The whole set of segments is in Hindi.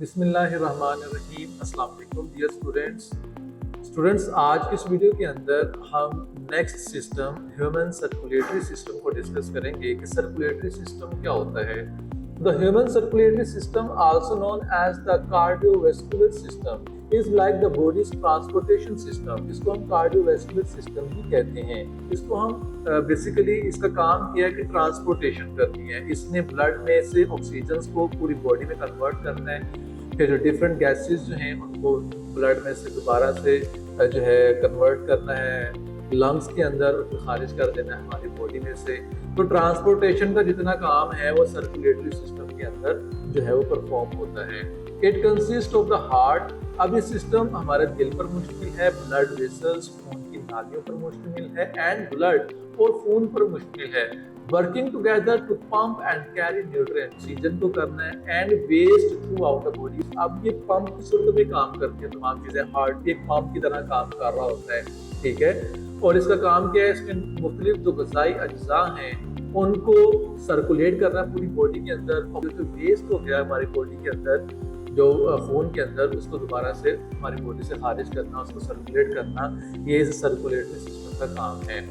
बिस्मिल्लाहिर्रहमानिर्रहीम। अस्सलाम वालेकुम डियर स्टूडेंट्स, आज की इस वीडियो के अंदर हम next system human circulatory system को डिस्कस करेंगे कि सर्कुलेटरी सिस्टम क्या होता है। The human circulatory system also known as the cardiovascular system is like the body's transportation system. इसको हम कार्डियोवैस्कुलर सिस्टम भी कहते हैं। इसको हम बेसिकली इसका काम किया है कि ट्रांसपोर्टेशन करनी है। इसने ब्लड में से ऑक्सीजन को पूरी बॉडी में कन्वर्ट करना है, फिर डिफरेंट गैसेस जो हैं उनको ब्लड में से दोबारा से जो है कन्वर्ट करना है लंग्स के अंदर और फिर खारिज कर देना है हमारी बॉडी में से। तो ट्रांसपोर्टेशन का जितना काम है वो सर्कुलेटरी सिस्टम के अंदर जो है वो परफॉर्म होता है। It consist of the heart. अब ये सिस्टम हमारे दिल पर मुश्तमिल है, ब्लड वेसल्स खून की नालियों पर मुश्तमिल है एंड ब्लड और खून पर मुश्तमिल है। Working together to pump and carry nutrient, oxygen को करना है and waste throughout the body. अब ये पंप की सूरत में काम करती है तमाम चीजें। हार्ट एक पंप की तरह काम कर रहा होता है, ठीक है। और इसका काम क्या है, इसमें मुख्तलिफ जो ग़िज़ाई अज्जा हैं उनको सर्कुलेट करना पूरी बॉडी के अंदर, और जो वेस्ट हो गया हमारी बॉडी के अंदर जो खून के अंदर, उसको दोबारा से हमारी बॉडी से खारिज करना, उसको सर्कुलेट करना, ये इस सर्कुलेटरी सिस्टम का काम है।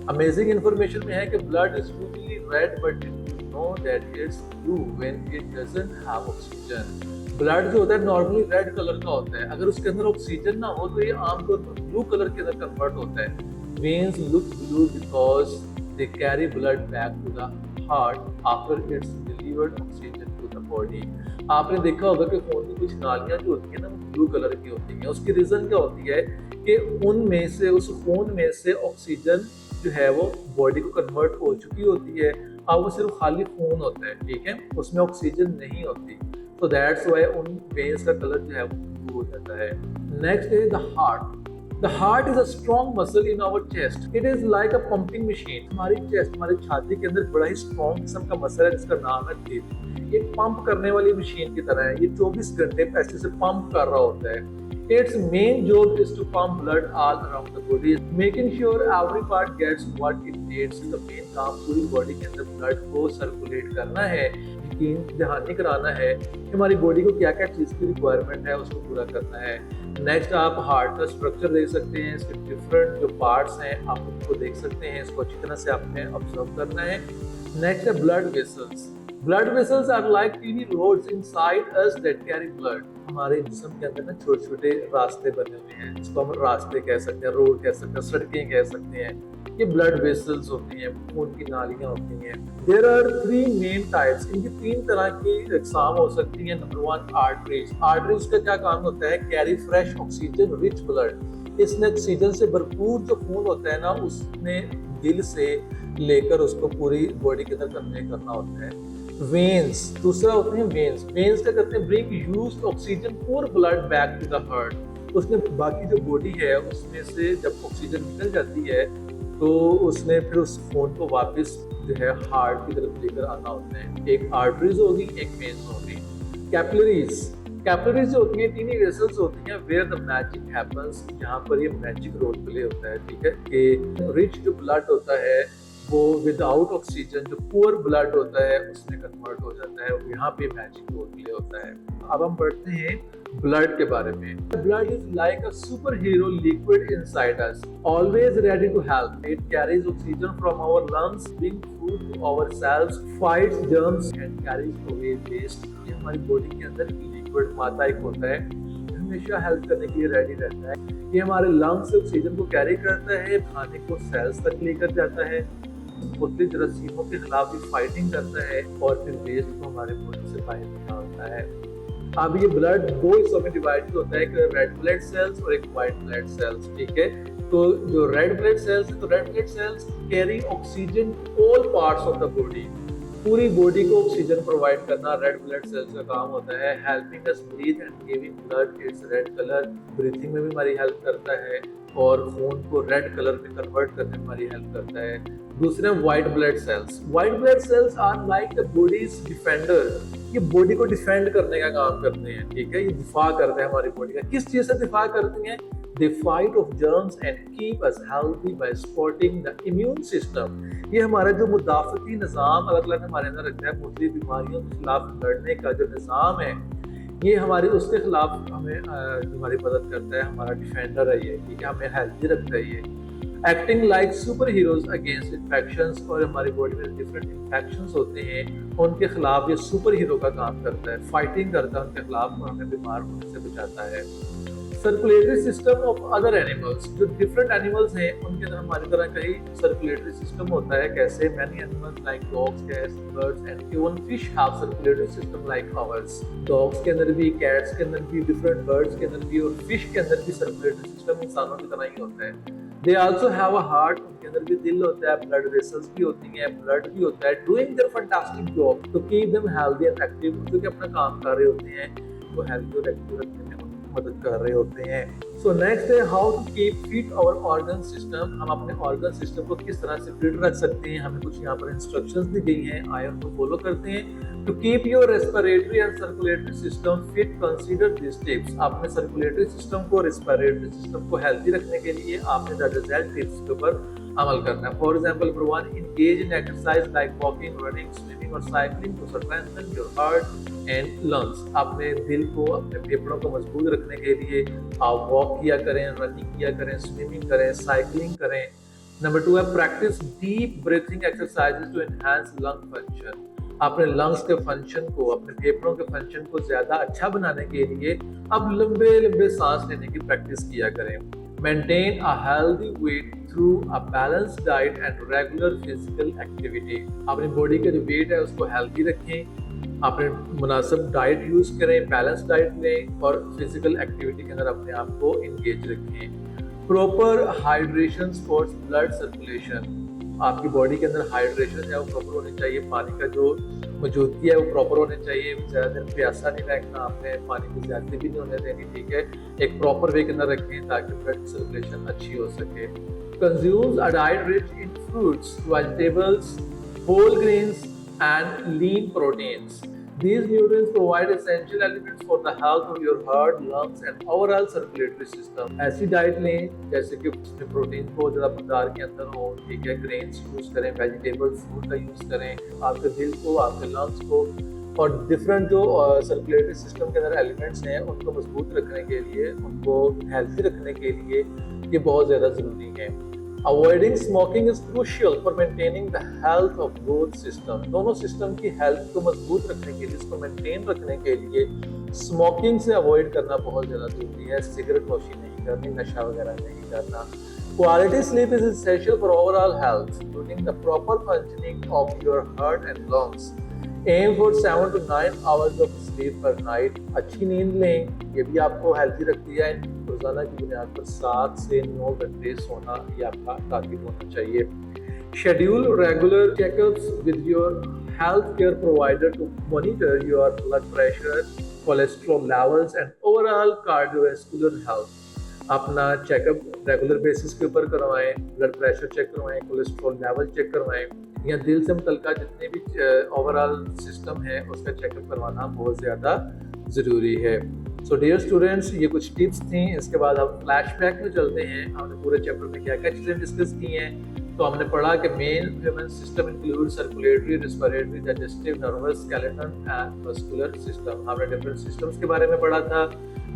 अमेजिंग इंफॉर्मेशन में है कि blood is usually red but you know that it's blue when it doesn't have oxygen. Blood जो होता है नॉर्मली रेड कलर का होता है, अगर उसके अंदर ऑक्सीजन ना हो तो ये आमतौर पर ब्लू कलर के अंदर कन्वर्ट होता है। Veins look blue because they carry blood back to the heart after it's delivered oxygen to the body. आपने देखा होगा कि खून की कुछ नालियां जो होती है ना वो ब्लू कलर की होती हैं। उसकी रीजन क्या होती है कि उनमें से उस खून में से ऑक्सीजन जो है वो बॉडी को कन्वर्ट हो चुकी होती है। अब वो सिर्फ खाली खून होता है, ठीक है, उसमें ऑक्सीजन नहीं होती। तो दैट्स व्हाई उन वेन्स का कलर जो है वो ब्लू हो जाता है। नेक्स्ट है the heart. The heart is a strong muscle in our chest. It is like a pumping machine. हमारी चेस्ट, हमारी छाती के अंदर बड़ा ही स्ट्रॉन्ग किस्म का मसल है जिसका नाम है दिल। एक पंप करने वाली मशीन की तरह है। ये 24 घंटे पैसे से पंप कर रहा होता है। Its main job is to pump blood all around the body, making sure every part gets what it needs. The main काम पूरी बॉडी के अंदर ब्लड को सर्कुलेट करना है, यकीन दहानी कराना है कि हमारी बॉडी को क्या क्या चीज़ की रिक्वायरमेंट है उसको पूरा करना है। नेक्स्ट आप हार्ट का स्ट्रक्चर देख सकते हैं, इसके डिफरेंट जो पार्ट्स हैं आप उनको देख सकते हैं, इसको अच्छी तरह से आपने ऑब्जर्व करना है। नेक्स्ट है blood vessels. Blood vessels are like teeny roads inside us that carry blood. हमारे जिस्म के अंदर ना छोटे छोटे रास्ते बने हुए हैं, जिसको हम रास्ते कह सकते हैं, रोड कह सकते हैं, सड़कें कह सकते हैं। ये ब्लड वेसल्स होती हैं, खून की नालियां होती हैं। There are three main types. इनकी तीन तरह की इकसाम हो सकती हैं। Number one, arteries. आर्टरीज का क्या काम होता है, carry fresh oxygen rich blood. इसने ऑक्सीजन से भरपूर जो खून होता है ना उसने दिल से लेकर उसको पूरी बॉडी के अंदर कन्वे करना होता है। वेन्स, दूसरा होते हैं वेन्स। वेन्स क्या करते हैं, bring used oxygen for blood back to the heart. उसने बाकी जो बॉडी है उसमें से जब ऑक्सीजन निकल जाती है तो उसने फिर उस खून को वापस जो है हार्ट की तरफ लेकर आना होता है। एक आर्टरीज होगी, एक वेन्स होगी। कैपिलरीज, कैपिलरीज जो होती हैं टीनी वेसल्स होती हैं वेयर द मैजिक हैपेंस, जहाँ पर ये मैजिक रोल प्ले होता है, ठीक है, कि रिच जो ब्लड होता है वो विदाउट ऑक्सीजन जो पुअर ब्लड होता है उसमें कन्वर्ट हो जाता है। यहाँ पे मैजिक रोल प्ले होता है। अब हम पढ़ते हैं ब्लड के बारे में। Blood is like a superhero liquid inside us, always ready to help. It carries oxygen from our lungs, bring food to our cells, fights germs and carries away waste. ये हमारी बॉडी के अंदर लिक्विड मादा एक होता है, हमेशा हेल्प करने के लिए रेडी रहता है। ये हमारे लंग्स से ऑक्सीजन को कैरी करता है, खाने को सेल्स तक लेकर जाता है, मुख्तलिफ जरासीमों के खिलाफ भी फाइटिंग करता है और फिर वेस्ट को हमारे बॉडी से बाहर निकालता है। अब ये ब्लड दो हिस्सों में डिवाइड होता है, एक रेड ब्लड सेल्स और एक व्हाइट ब्लड सेल्स, ठीक है। तो जो रेड ब्लड सेल्स है, तो red blood cells carry oxygen all parts of the body. पूरी बॉडी को ऑक्सीजन प्रोवाइड करना रेड ब्लड सेल्स का काम होता है। Helping us breathe and giving blood its red colour, breathing में भी हमारी हेल्प करता है और खून को रेड कलर में कन्वर्ट करने में हमारी हेल्प करता है। दूसरे white blood cells. White blood cells are like the body's defender. ये बॉडी को डिफेंड करने का काम करते हैं, ठीक है, ये दिफा करते हैं हमारी बॉडी का। किस चीज से दिफा करते हैं, They fight off germs and keep us healthy by supporting the immune system. ये हमारा जो मुदाफ़ती निज़ाम अल्लाह ताला ने हमारे अंदर रखा है, मुख्तलिफ बीमारियों के खिलाफ लड़ने का जो निज़ाम है, ये हमारी उसके खिलाफ हमें हमारी मदद करता है, हमारा डिफेंडर है ये, ठीक है, हमें हेल्थी रखता है ये। Acting like super heroes against infections, और हमारी बॉडी में डिफरेंट इन्फेक्शंस होते हैं उनके खिलाफ ये सुपर हीरो का काम करता है, फाइटिंग करता है उनके खिलाफ और हमें बीमार होने से बचाता है। Circulatory system of other animals, जो डिफरेंट एनिमल्स हैं उनके अंदर हमारी तरह का ही सर्कुलेटरी सिस्टम होता है। कैसे? Many animals like dogs, cats, birds and even fish have circulatory system like ours. Dogs के अंदर भी, कैट्स के अंदर भी, डिफरेंट बर्ड्स के अंदर भी और फिश के अंदर भी सर्कुलेटरी सिस्टम इंसानों की तरह ही होता है। They also have a heart, उनके अंदर भी दिल होता है, ब्लड वेसल्स भी होती हैं, ब्लड भी होता है, doing their fantastic job to keep them healthy and active, जो कि अपना काम कर रहे होते हैं, वो हेल्दी और एक्टिव रखने में मदद कर रहे होते हैं। सो नेक्स्ट है how to keep fit our organ system. हम अपने ऑर्गन सिस्टम को किस तरह से फिट रख सकते हैं, हमें कुछ यहाँ पर इंस्ट्रक्शंस दी गई हैं, आइए उनको फॉलो करते हैं। To keep your respiratory and circulatory system fit, consider this tips. अपने सर्कुलेटरी सिस्टम को, रेस्पिरेटरी सिस्टम को हेल्थी रखने के लिए आपने दर्ज टिप्स के ऊपर अमल करना है। For example, number 1, engage in exercise like walking, running, swimming और cycling to strengthen your heart and lungs। अपने दिल को, अपने फेफड़ों को मजबूत रखने के लिए आप वॉक किया करें, रनिंग किया करें, स्विमिंग करें, साइकिलिंग करें। नंबर 2 है practice deep breathing exercises to enhance lung function. अपने लंग्स के फंक्शन को, अपने फेफड़ों के फंक्शन को ज्यादा अच्छा बनाने के लिए अब लंबे लंबे सांस लेने की प्रैक्टिस किया करें। Maintain a healthy weight through a balanced diet and regular physical activity। अपनी बॉडी का जो वेट है उसको हेल्थी रखें, अपने मुनासिब डाइट यूज करें, बैलेंस डाइट लें और फिजिकल एक्टिविटी के अंदर अपने आप को इंगेज रखें। Proper hydration for blood circulation, आपकी बॉडी के अंदर हाइड्रेशन है वो प्रॉपर होनी चाहिए, पानी का जो मौजूदगी है वो प्रॉपर होनी चाहिए, ज़्यादा देर प्यासा नहीं रखना आपने, पानी की ज़्यादती भी नहीं होने देनी, ठीक है, एक प्रॉपर वे के अंदर रखें ताकि ब्लड सर्कुलेशन अच्छी हो सके। Consumes a diet rich in fruits, vegetables, whole grains and lean proteins. These nutrients provide essential elements for the health of your heart, lungs and overall circulatory system। ऐसी डाइट लें जैसे कि उसमें प्रोटीन को ज़्यादा मकदार के अंदर हो, ठीक है, ग्रेन्स यूज़ करें, वेजिटेबल फूड का यूज़ करें, आपके दिल को, आपके लंग्स को और डिफरेंट जो सर्कुलेटरी सिस्टम के अंदर एलिमेंट्स हैं उनको मजबूत रखने के लिए, उनको हेल्थी रखने के लिए ये बहुत ज़्यादा ज़रूरी है। Avoiding smoking is crucial for maintaining the health of both system। दोनों सिस्टम की हेल्थ को मजबूत रखने के लिए, इसको मेंटेन रखने के लिए स्मोकिंग से अवॉइड करना बहुत ज़्यादा जरूरी है। सिगरेट नोशी नहीं करनी, नशा वगैरह नहीं करना। Quality sleep is essential for overall health, including the proper functioning of your heart and lungs। Aim for 7 to 9 hours of sleep per night। अच्छी नींद लें, ये भी आपको हेल्थी रखती है। रोजाना की बुनियाद पर 7 से 9 घंटे सोना ये आपका टारगेट होना चाहिए। Schedule regular checkups with your healthcare provider to monitor your blood pressure, cholesterol levels and overall cardiovascular health। अपना चेकअप रेगुलर बेसिस के ऊपर करवाएं, ब्लड प्रेशर चेक करवाएं, कोलेस्ट्रॉल लेवल चेक करवाएं, या दिल से मुतल्लिका जितने भी ओवरऑल सिस्टम है उसका चेकअप करवाना बहुत ज़्यादा ज़रूरी है। सो डियर स्टूडेंट्स, ये कुछ टिप्स थी। इसके बाद हम फ्लैशबैक में चलते हैं। हमने पूरे चैप्टर में क्या क्या चीज़ें डिस्कस की हैं। तो हमने पढ़ा कि main human system include circulatory, respiratory, digestive, nervous, skeleton and muscular system. हमने डिफरेंट सिस्टम्स के बारे में पढ़ा था।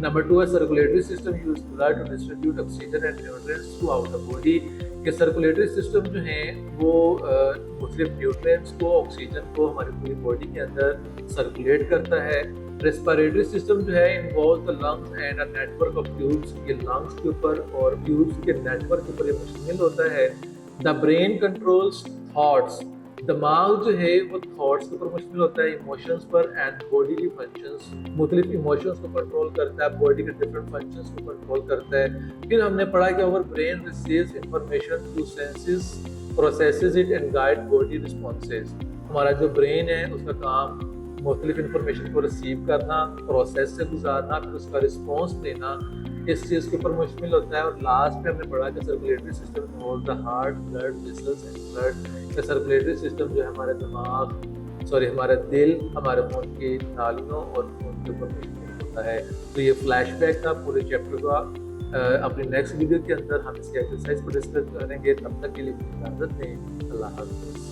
नंबर 2 है circulatory system use blood to distribute oxygen and nutrients throughout the body. के सर्कुलेटरी सिस्टम जो है वो मुख्तलिफ न्यूट्रिएंट्स को, ऑक्सीजन को हमारी पूरी बॉडी के अंदर सर्कुलेट करता है। रेस्पिरेटरी सिस्टम जो है involve the lungs and a network of tubes. ये लंग्स के ऊपर और ट्यूब्स के नेटवर्क के ऊपर ये मुश्तमिल होता है। The brain controls thoughts. दिमाग जो है वो थॉट्स के ऊपर मुश्तमिल होता है, इमोशंस पर एंड बॉडीली फंक्शंस। मुख्तलिफ इमोशंस को कंट्रोल करता है, बॉडी के डिफरेंट फंक्शंस को कंट्रोल करता है। फिर हमने पढ़ा कि our brain receives information through senses, processes it and guide body responses. हमारा जो ब्रेन है उसका काम मुख्तलिफ इंफॉर्मेशन को रिसीव करना, प्रोसेस से गुजारना, फिर उसका रिस्पॉन्स देना, इस चीज़ के ऊपर मुश्तमिल होता है। और लास्ट में हमने पढ़ा कि circulatory system involve the heart, blood vessels and blood. का सर्कुलेटरी सिस्टम जो है हमारे हमारे दिल, हमारे खून की नालियों और खून के ऊपर मुश्तमिल होता है। तो ये फ्लैशबैक था पूरे चैप्टर का। अपनी नेक्स्ट वीडियो के अंदर हम इसके एक्सरसाइज को डिस्कस करेंगे। तब तक के लिए इजाज़त दें। अल्लाह हाफ़िज़।